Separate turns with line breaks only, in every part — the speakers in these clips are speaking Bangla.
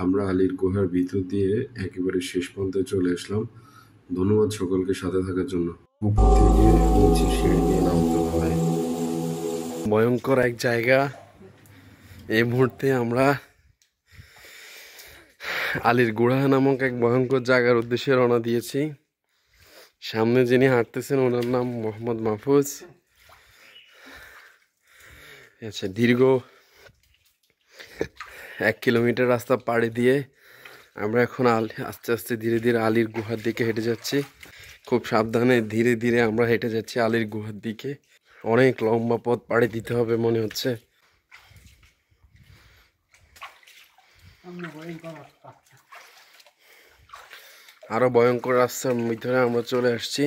আমরা আলীর গুহার ভিতর দিয়ে একেবারে শেষ প্রান্তে চলে আসলাম। ধন্যবাদ সকলকে সাথে থাকার জন্য। উপর থেকে নিচে সিঁড়ি দিয়ে নামতে হয়। ভয়ঙ্কর এক জায়গা। এই মুহূর্তে আমরা আলীর গুহা নামক এক ভয়ঙ্কর জায়গার উদ্দেশ্যে রওনা দিয়েছি। সামনে যিনি হাঁটতেছেন ওনার নাম মোহাম্মদ মাহফুজ। আচ্ছা, দীর্ঘ 1 কিলোমিটার রাস্তা পাড়ি দিয়ে আমরা এখন আস্তে আস্তে ধীরে ধীরে আলীর গুহার দিকে হেঁটে যাচ্ছি। খুব সাবধানে ধীরে ধীরে আমরা হেঁটে যাচ্ছি আলীর গুহার দিকে। অনেক লম্বা পথ পাড়ি দিতে হবে মনে হচ্ছে। আরো ভয়ঙ্কর রাস্তার ভিতরে আমরা চলে আসছি।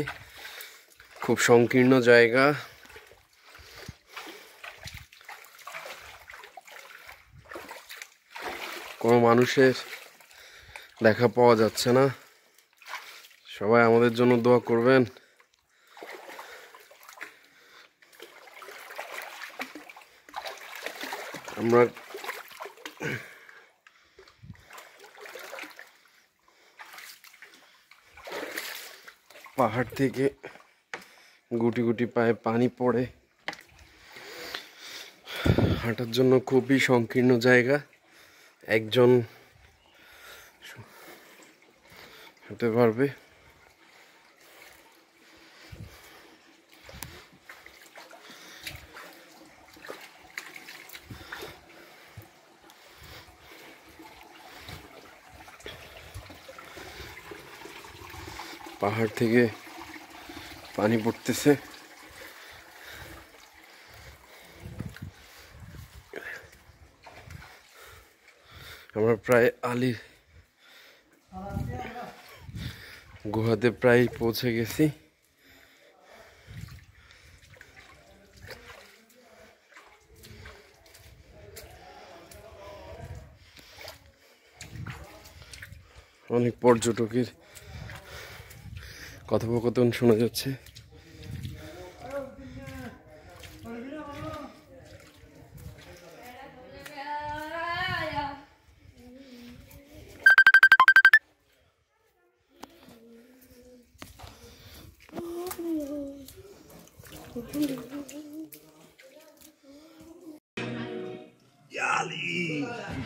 খুব সংকীর্ণ জায়গা। কোনো মানুষের দেখা পাওয়া যাচ্ছে না। সবাই আমাদের জন্য দোয়া করবেন। আমরা পাহাড় থেকে গুটি গুটি পায়ে পানি পড়ে। হাঁটার জন্য খুবই সংকীর্ণ জায়গা। একজন হতে পারবে। পাহাড় থেকে পানি পড়তেছে। আমরা প্রায় আলীর গুহাতে প্রায় পৌঁছে গেছি। অনেক পর্যটকের কথোপকথন শোনা যাচ্ছে।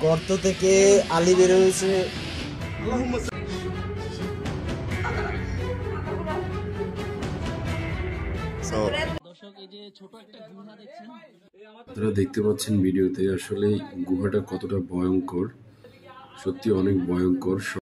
গর্ত থেকে আলী বের হয়েছে।
আপনারা দেখতে পাচ্ছেন ভিডিওতে আসলে গুহাটা কতটা ভয়ঙ্কর। সত্যি অনেক ভয়ঙ্কর।